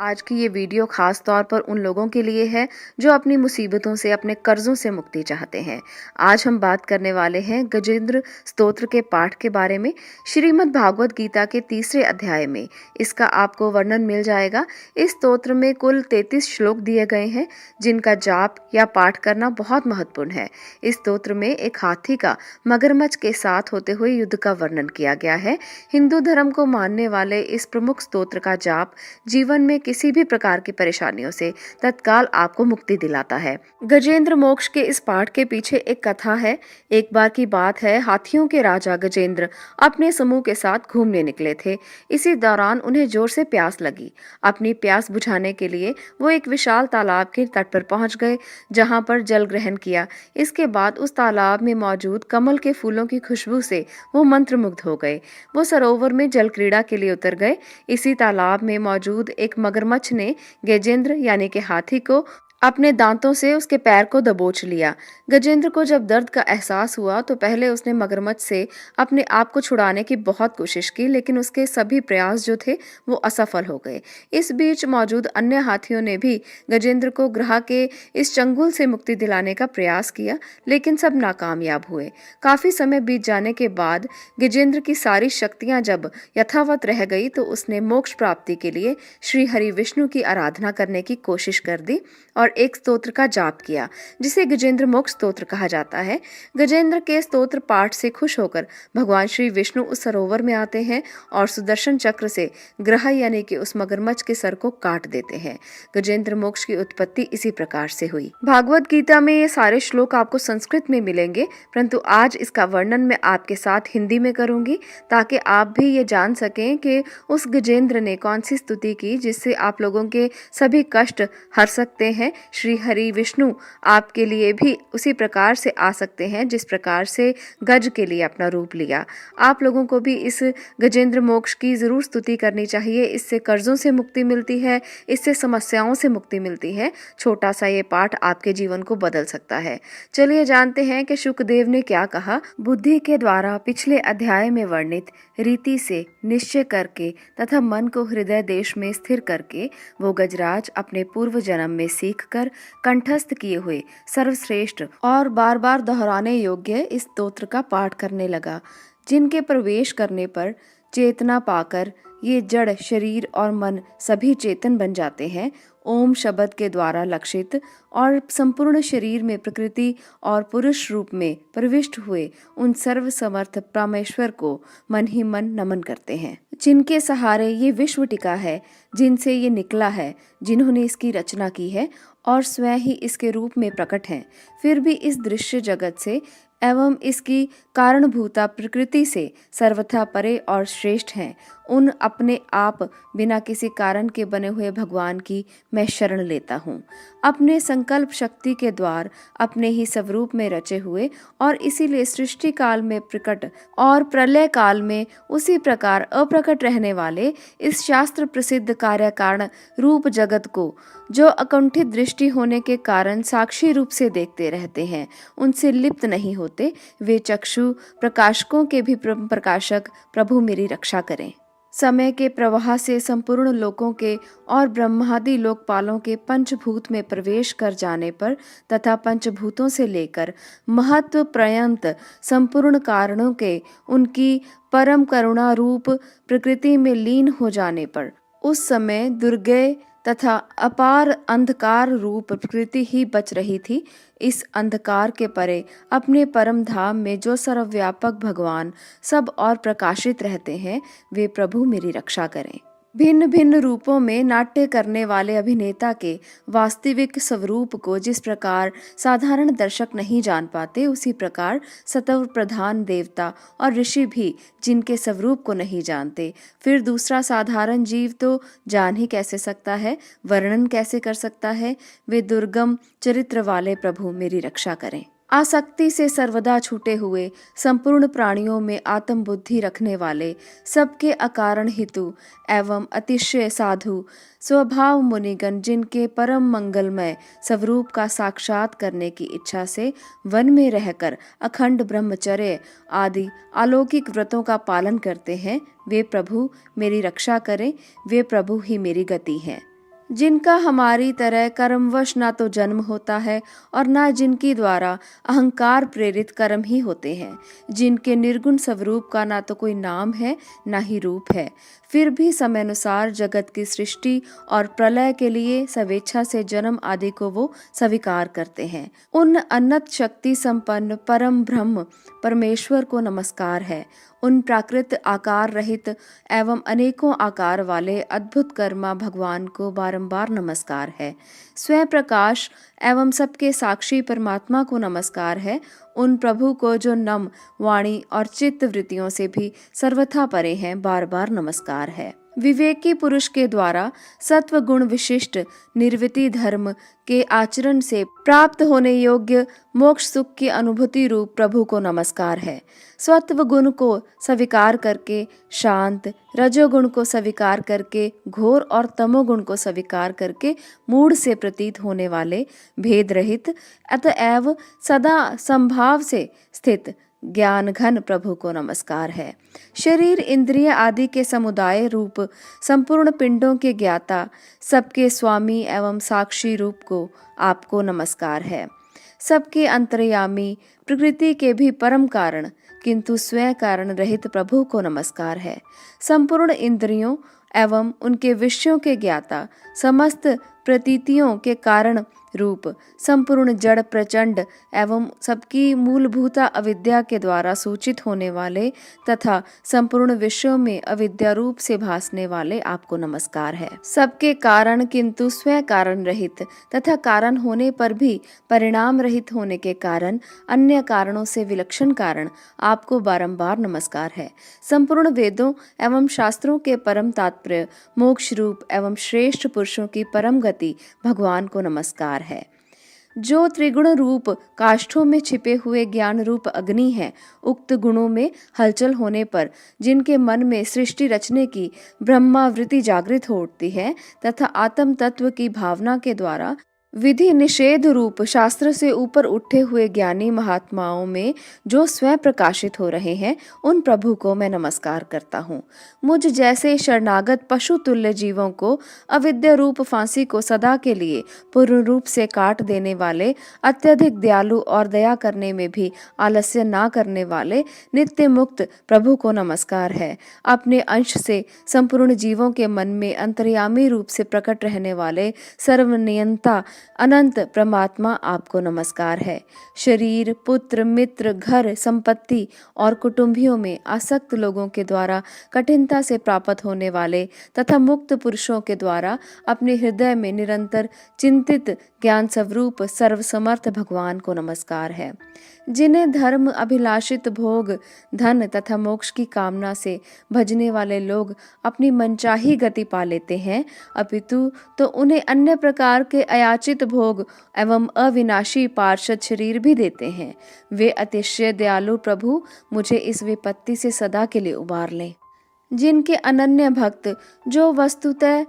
आज की ये वीडियो खास तौर पर उन लोगों के लिए है जो अपनी मुसीबतों से, अपने कर्जों से मुक्ति चाहते हैं। आज हम बात करने वाले हैं गजेंद्र स्तोत्र के पाठ के बारे में। श्रीमद् भागवत गीता के 3रे अध्याय में इसका आपको वर्णन मिल जाएगा। इस स्तोत्र में कुल 33 श्लोक दिए गए हैं जिनका जाप या पाठ करना बहुत महत्वपूर्ण है। इस स्तोत्र में एक हाथी का मगरमच्छ के साथ होते हुए युद्ध का वर्णन किया गया है। हिंदू धर्म को मानने वाले इस प्रमुख स्तोत्र का जाप जीवन में किसी भी प्रकार की परेशानियों से तत्काल आपको मुक्ति दिलाता है। गजेंद्र मोक्ष के इस पाठ के पीछे एक कथा है। एक बार की बात है, हाथियों के राजा गजेंद्र अपने समूह के साथ घूमने निकले थे। इसी दौरान उन्हें जोर से प्यास लगी। अपनी प्यास बुझाने के लिए वो एक विशाल तालाब के तट पर पहुंच गए, जहां पर जल ग्रहण किया। इसके बाद उस तालाब में मौजूद कमल के फूलों की खुशबू से वो मंत्रमुग्ध हो गए। वो सरोवर में जल क्रीड़ा के लिए उतर गए। इसी तालाब में मौजूद एक मगरमच्छ ने गजेंद्र यानी कि हाथी को अपने दांतों से उसके पैर को दबोच लिया। गजेंद्र को जब दर्द का एहसास हुआ तो पहले उसने मगरमच्छ से अपने आप को छुड़ाने की बहुत कोशिश की, लेकिन उसके सभी प्रयास जो थे वो असफल हो गए। इस बीच मौजूद अन्य हाथियों ने भी गजेंद्र को ग्रह के इस चंगुल से मुक्ति दिलाने का प्रयास किया, लेकिन सब नाकामयाब हुए। काफी समय बीत जाने के बाद गजेंद्र की सारी शक्तियां जब यथावत रह गई तो उसने मोक्ष प्राप्ति के लिए श्री हरि विष्णु की आराधना करने की कोशिश कर दी और एक स्तोत्र का जाप किया जिसे गजेंद्र मोक्ष स्तोत्र कहा जाता है। गजेंद्र के स्तोत्र पाठ से खुश होकर भगवान श्री विष्णु उस सरोवर में आते हैं और सुदर्शन चक्र से ग्रह यानी कि उस मगरमच्छ के सर को काट देते हैं। गजेंद्र मोक्ष की उत्पत्ति इसी प्रकार से हुई। भागवत गीता में ये सारे श्लोक आपको संस्कृत में मिलेंगे, परंतु आज इसका वर्णन मैं आपके साथ हिंदी में करूंगी ताकि आप भी ये जान सकें कि उस गजेंद्र ने कौन सी स्तुति की जिससे आप लोगों के सभी कष्ट हर सकते हैं। श्री हरि विष्णु आपके लिए भी उसी प्रकार से आ सकते हैं जिस प्रकार से गज के लिए अपना रूप लिया। आप लोगों को भी इस गजेंद्र मोक्ष की जरूर स्तुति करनी चाहिए। इससे कर्जों से मुक्ति मिलती है, इससे समस्याओं से मुक्ति मिलती है। छोटा सा ये पाठ आपके जीवन को बदल सकता है। चलिए जानते हैं कि शुकदेव ने क्या कहा। बुद्धि के द्वारा पिछले अध्याय में वर्णित रीति से निश्चय करके तथा मन को हृदय देश में स्थिर करके वो गजराज अपने पूर्व जन्म में सीख कर कंठस्थ किए हुए सर्वश्रेष्ठ और बार बार दोहराने योग्य इस स्तोत्र का पाठ करने लगा, जिनके प्रवेश करने पर चेतना पाकर ये जड़ शरीर और मन सभी चेतन बन जाते हैं। ओम शब्द के द्वारा लक्षित और संपूर्ण शरीर में प्रकृति और पुरुष रूप में प्रविष्ट हुए उन सर्व समर्थ परमेश्वर को मन ही मन नमन करते हैं, जिनके सहारे ये विश्व टिका है, जिनसे ये निकला है, जिन्होंने इसकी रचना की है और स्वयं ही इसके रूप में प्रकट हैं। फिर भी इस दृश्य जगत से एवं इसकी कारणभूता प्रकृति से सर्वथा परे और श्रेष्ठ हैं। उन अपने आप बिना किसी कारण के बने हुए भगवान की मैं शरण लेता हूँ। अपने संकल्प शक्ति के द्वार अपने ही स्वरूप में रचे हुए और इसीलिए सृष्टि काल में प्रकट और प्रलय काल में उसी प्रकार अप्रकट रहने वाले इस शास्त्र प्रसिद्ध कार्य कारण रूप जगत को जो अकुंठित दृष्टि होने के कारण साक्षी रूप से देखते रहते हैं, उनसे लिप्त नहीं होते, वे चक्षु प्रकाशकों के भी प्रकाशक प्रभु मेरी रक्षा करें। समय के प्रवाह से संपूर्ण लोकों के और ब्रह्मादि लोकपालों के पंचभूत में प्रवेश कर जाने पर तथा पंचभूतों से लेकर महत्व पर्यंत संपूर्ण कारणों के उनकी परम करुणा रूप प्रकृति में लीन हो जाने पर उस समय दुर्गय तथा अपार अंधकार रूप प्रकृति ही बच रही थी। इस अंधकार के परे अपने परम धाम में जो सर्वव्यापक भगवान सब और प्रकाशित रहते हैं, वे प्रभु मेरी रक्षा करें। भिन्न भिन्न रूपों में नाट्य करने वाले अभिनेता के वास्तविक स्वरूप को जिस प्रकार साधारण दर्शक नहीं जान पाते, उसी प्रकार सत्व प्रधान देवता और ऋषि भी जिनके स्वरूप को नहीं जानते, फिर दूसरा साधारण जीव तो जान ही कैसे सकता है, वर्णन कैसे कर सकता है। वे दुर्गम चरित्र वाले प्रभु मेरी रक्षा करें। आसक्ति से सर्वदा छूटे हुए संपूर्ण प्राणियों में आत्म बुद्धि रखने वाले, सबके अकारण हितु एवं अतिशय साधु स्वभाव मुनिगण, जिनके परम मंगलमय स्वरूप का साक्षात करने की इच्छा से वन में रहकर अखंड ब्रह्मचर्य आदि अलौकिक व्रतों का पालन करते हैं, वे प्रभु मेरी रक्षा करें। वे प्रभु ही मेरी गति हैं। जिनका हमारी तरह कर्मवश ना तो जन्म होता है और ना जिनकी द्वारा अहंकार प्रेरित कर्म ही होते हैं, जिनके निर्गुण स्वरूप का ना तो कोई नाम है ना ही रूप है, फिर भी समयानुसार जगत की सृष्टि और प्रलय के लिए स्वेच्छा से जन्म आदि को वो स्वीकार करते हैं। उन अनंत शक्ति संपन्न परम ब्रह्म परमेश्वर को नमस्कार है। उन प्राकृत आकार रहित एवं अनेकों आकार वाले अद्भुत कर्मा भगवान को बारंबार नमस्कार है। स्वयं प्रकाश एवं सबके साक्षी परमात्मा को नमस्कार है। उन प्रभु को जो नम वाणी और चित्त वृत्तियों से भी सर्वथा परे हैं, बार बार नमस्कार है। विवेकी पुरुष के द्वारा सत्व गुण विशिष्ट निर्वृति धर्म के आचरण से प्राप्त होने योग्य मोक्ष सुख की अनुभूति रूप प्रभु को नमस्कार है। सत्व गुण को स्वीकार करके शांत, रजोगुण को स्वीकार करके घोर और तमोगुण को स्वीकार करके मूढ़ से प्रतीत होने वाले भेद रहित अतएव सदा संभाव से स्थित ज्ञान घन प्रभु को नमस्कार है। शरीर इंद्रिय आदि के समुदाय रूप संपूर्ण पिंडों के ज्ञाता सबके स्वामी एवं साक्षी रूप को आपको नमस्कार है। सबके अंतर्यामी प्रकृति के भी परम कारण किंतु स्वयं कारण रहित प्रभु को नमस्कार है। संपूर्ण इंद्रियों एवं उनके विषयों के ज्ञाता समस्त प्रतीतियों के कारण रूप संपूर्ण जड़ प्रचंड एवं सबकी मूलभूता अविद्या के द्वारा सूचित होने वाले तथा संपूर्ण विश्व में अविद्या रूप से भासने वाले आपको नमस्कार है। सबके कारण किंतु स्वयं कारण रहित तथा कारण होने पर भी परिणाम रहित होने के कारण अन्य कारणों से विलक्षण कारण आपको बारंबार नमस्कार है। संपूर्ण वेदों एवं शास्त्रों के परम तात्पर्य मोक्ष रूप एवं श्रेष्ठ पुरुषों की परम गति भगवान को नमस्कार है। जो त्रिगुण रूप काष्ठों में छिपे हुए ज्ञान रूप अग्नि है, उक्त गुणों में हलचल होने पर जिनके मन में सृष्टि रचने की ब्रह्मावृत्ति जागृत हो उठती है तथा आत्म तत्व की भावना के द्वारा विधि निषेध रूप शास्त्र से ऊपर उठे हुए ज्ञानी महात्माओं में जो स्वयं प्रकाशित हो रहे हैं, उन प्रभु को मैं नमस्कार करता हूँ। मुझ जैसे शरणागत पशु तुल्य जीवों को अविद्या रूप फांसी को सदा के लिए पूर्ण रूप से काट देने वाले, अत्यधिक दयालु और दया करने में भी आलस्य ना करने वाले नित्य मुक्त प्रभु को नमस्कार है। अपने अंश से संपूर्ण जीवों के मन में अंतर्यामी रूप से प्रकट रहने वाले सर्वनियंता अनंत परमात्मा आपको नमस्कार है। शरीर, पुत्र, मित्र, घर, संपत्ति और कुटुंबियों में आसक्त लोगों के द्वारा कठिनता से प्राप्त होने वाले तथा मुक्त पुरुषों के द्वारा अपने हृदय में निरंतर चिंतित ज्ञान स्वरूप सर्वसमर्थ भगवान को नमस्कार है। जिन्हें धर्म अभिलाषित भोग, धन तथा मोक्ष की कामना से भजने वाले लोग अपनी मनचाही गति पा लेते हैं, अपितु तो उन्हें अन्य प्रकार के अयाचित भोग एवं अविनाशी पार्षद शरीर भी देते हैं। वे अतिशय दयालु प्रभु मुझे इस विपत्ति से सदा के लिए उबार लें। जिनके अनन्य भक्त जो वस्तुतः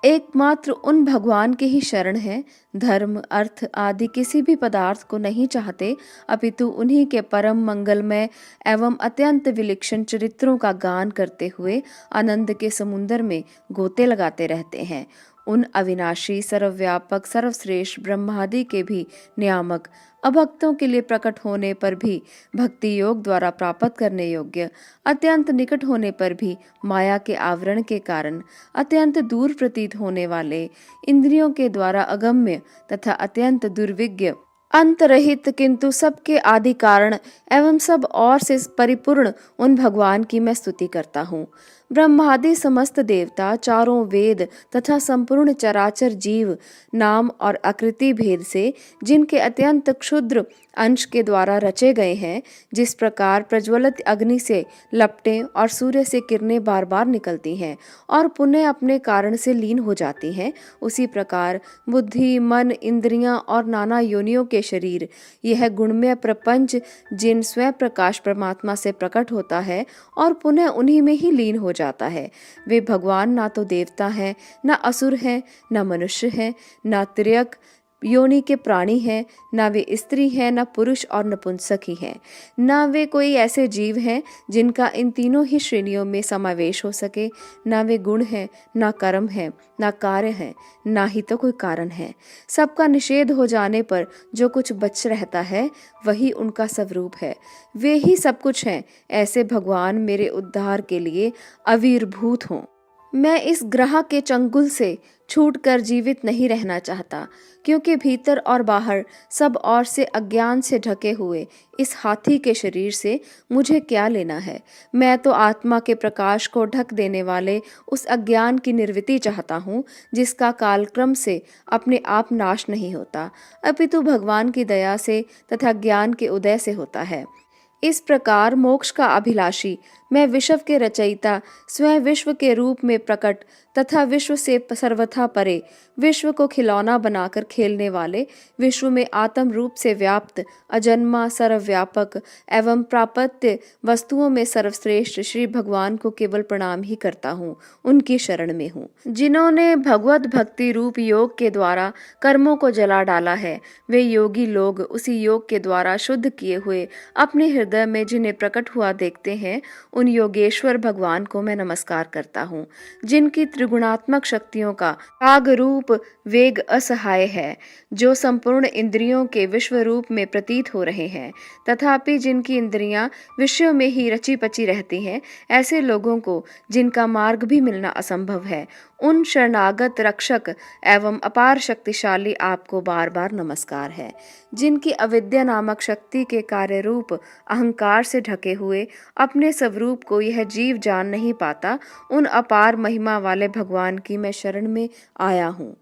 एकमात्र उन भगवान के ही शरण हैं, धर्म, अर्थ आदि किसी भी पदार्थ को नहीं चाहते, अपितु उन्हीं के परम मंगलमय एवं अत्यंत विलक्षण चरित्रों का गान करते हुए आनंद के समुद्र में गोते लगाते रहते हैं, उन अविनाशी, सर्वव्यापक, सर्वश्रेष्ठ ब्रह्मादि के भी नियामक, अभक्तों के लिए प्रकट होने पर भी भक्ति योग द्वारा प्राप्त करने योग्य, अत्यंत निकट होने पर भी माया के आवरण के कारण अत्यंत दूर प्रतीत होने वाले, इंद्रियों के द्वारा अगम्य तथा अत्यंत दुर्विज्ञ, अंतरहित किंतु सबके आदि कारण एवं सब और से परिपूर्ण उन भगवान की मैं स्तुति करता हूँ। ब्रह्मादि समस्त देवता, चारों वेद तथा संपूर्ण चराचर जीव नाम और आकृति भेद से जिनके अत्यंत क्षुद्र अंश के द्वारा रचे गए हैं, जिस प्रकार प्रज्वलित अग्नि से लपटें और सूर्य से किरणें बार बार निकलती हैं और पुनः अपने कारण से लीन हो जाती हैं, उसी प्रकार बुद्धि, मन, इंद्रियां और नाना योनियों के शरीर, यह गुणमय प्रपंच जिन स्वयं प्रकाश परमात्मा से प्रकट होता है और पुनः उन्हीं में ही लीन हो जाता है, वे भगवान ना तो देवता हैं, ना असुर हैं, ना मनुष्य हैं, ना तिर्यक, योनि के प्राणी हैं, ना वे स्त्री हैं, ना पुरुष और नपुंसक ही हैं, ना वे कोई ऐसे जीव हैं जिनका इन तीनों ही श्रेणियों में समावेश हो सके, ना वे गुण हैं, ना कर्म है, ना कार्य है, ना ही तो कोई कारण है। सबका निषेध हो जाने पर जो कुछ बच रहता है वही उनका स्वरूप है, वे ही सब कुछ हैं। ऐसे भगवान मेरे उद्धार के लिए आविर्भूत हों। मैं इस ग्रह के चंगुल से छूटकर जीवित नहीं रहना चाहता, क्योंकि भीतर और बाहर सब ओर से अज्ञान से ढके हुए इस हाथी के शरीर से मुझे क्या लेना है। मैं तो आत्मा के प्रकाश को ढक देने वाले उस अज्ञान की निर्वृत्ति चाहता हूँ, जिसका कालक्रम से अपने आप नाश नहीं होता, अपितु भगवान की दया से तथा ज्ञान के उदय से होता है। इस प्रकार मोक्ष का अभिलाषी मैं, विश्व के रचयिता, स्वयं विश्व के रूप में प्रकट तथा विश्व से सर्वथा परे, विश्व को खिलौना बनाकर खेलने वाले, विश्व में आत्म रूप से व्याप्त, अजन्मा, सर्वव्यापक एवं प्रापत्य वस्तुओं में सर्वश्रेष्ठ श्री भगवान को केवल प्रणाम ही करता हूँ, उनकी शरण में हूँ। जिन्होंने भगवत भक्ति रूप योग के द्वारा कर्मों को जला डाला है, वे योगी लोग उसी योग के द्वारा शुद्ध किए हुए अपने हृदय में जिन्हें प्रकट हुआ देखते हैं, उन योगेश्वर भगवान को मैं नमस्कार करता हूँ, जिनकी त्रिगुणात्मक शक्तियों का राग रूप वेग असहाय है, जो संपूर्ण इंद्रियों के विश्व रूप में प्रतीत हो रहे हैं, तथापि जिनकी इंद्रियां विषयों में ही रची पची रहती हैं। ऐसे लोगों को जिनका मार्ग भी मिलना असंभव है, उन शरणागत रक्षक एवं अपार शक्तिशाली आपको बार बार नमस्कार है, जिनकी अविद्या नामक शक्ति के कार्य रूप अहंकार से ढके हुए अपने स्वरूप को यह जीव जान नहीं पाता, उन अपार महिमा वाले भगवान की मैं शरण में आया हूँ।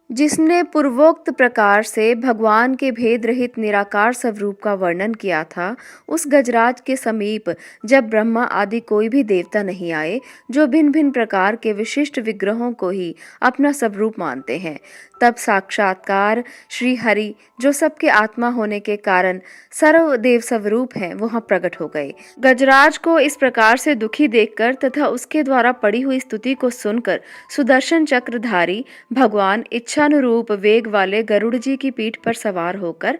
जिसने पूर्वोक्त प्रकार से भगवान के भेद रहित निराकार स्वरूप का वर्णन किया था, उस गजराज के समीप जब ब्रह्मा आदि कोई भी देवता नहीं आए, जो भिन्न भिन्न प्रकार के विशिष्ट विग्रहों को ही अपना स्वरूप मानते हैं, तब साक्षात्कार श्री हरि, जो सबके आत्मा होने के कारण सर्वदेव स्वरूप हैं, वहां प्रकट हो गए। गजराज को इस प्रकार से दुखी देखकर तथा उसके द्वारा पड़ी हुई स्तुति को सुनकर सुदर्शन चक्रधारी भगवान इच्छानुरूप वेग वाले गरुड़ जी की पीठ पर सवार होकर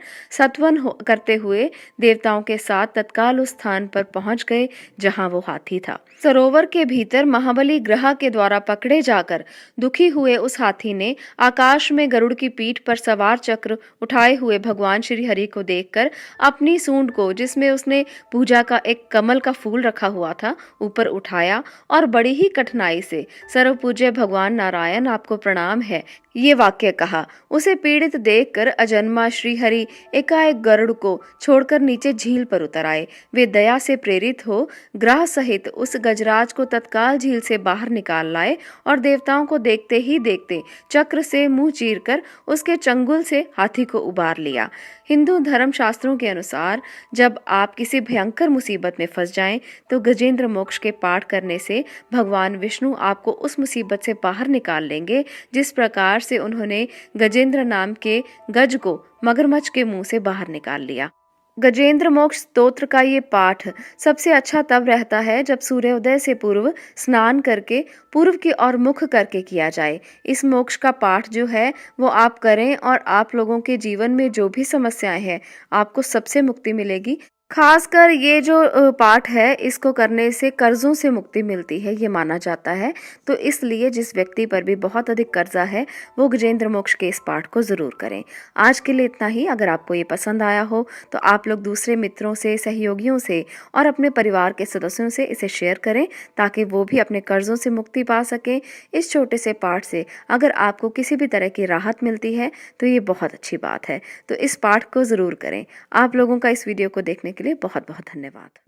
करते हुए देवताओं के साथ तत्काल उस स्थान पर पहुंच गए जहां वो हाथी था। सरोवर के भीतर महाबली ग्रह के द्वारा पकड़े जाकर दुखी हुए उस हाथी ने आकाश में गरुड़ की पीठ पर सवार चक्र उठाए हुए भगवान श्री हरि को देखकर अपनी सूंड को, जिसमें उसने पूजा का एक कमल का फूल रखा हुआ था, ऊपर उठाया और बड़ी ही कठिनाई से सर्वपूज्य भगवान नारायण आपको प्रणाम है, ये वाक्य कहा। उसे पीड़ित देखकर अजन्मा श्री हरि एकाएक गरुड़ को छोड़कर नीचे झील पर उतर आए। वे दया से प्रेरित हो ग्रह सहित उस गजराज को तत्काल झील से बाहर निकाल लाए और देवताओं को देखते ही देखते चक्र से मुंह चीरकर उसके चंगुल से हाथी को उबार लिया। हिंदू धर्म शास्त्रों के अनुसार जब आप किसी भयंकर मुसीबत में फंस जाएं, तो गजेंद्र मोक्ष के पाठ करने से भगवान विष्णु आपको उस मुसीबत से बाहर निकाल लेंगे, जिस प्रकार से उन्होंने गजेंद्र नाम के गज को मगरमच्छ के मुंह से बाहर निकाल लिया। गजेंद्र मोक्ष स्तोत्र का ये पाठ सबसे अच्छा तब रहता है जब सूर्योदय से पूर्व स्नान करके पूर्व की ओर मुख करके किया जाए। इस मोक्ष का पाठ जो है वो आप करें और आप लोगों के जीवन में जो भी समस्याएं हैं, आपको सबसे मुक्ति मिलेगी। खासकर ये जो पाठ है, इसको करने से कर्जों से मुक्ति मिलती है, ये माना जाता है। तो इसलिए जिस व्यक्ति पर भी बहुत अधिक कर्जा है, वो गजेंद्र मोक्ष के इस पाठ को ज़रूर करें। आज के लिए इतना ही। अगर आपको ये पसंद आया हो तो आप लोग दूसरे मित्रों से, सहयोगियों से और अपने परिवार के सदस्यों से इसे शेयर करें, ताकि वो भी अपने कर्जों से मुक्ति पा सकें। इस छोटे से पाठ से अगर आपको किसी भी तरह की राहत मिलती है तो ये बहुत अच्छी बात है। तो इस पाठ को ज़रूर करें। आप लोगों का इस वीडियो को देखने के लिए बहुत बहुत धन्यवाद।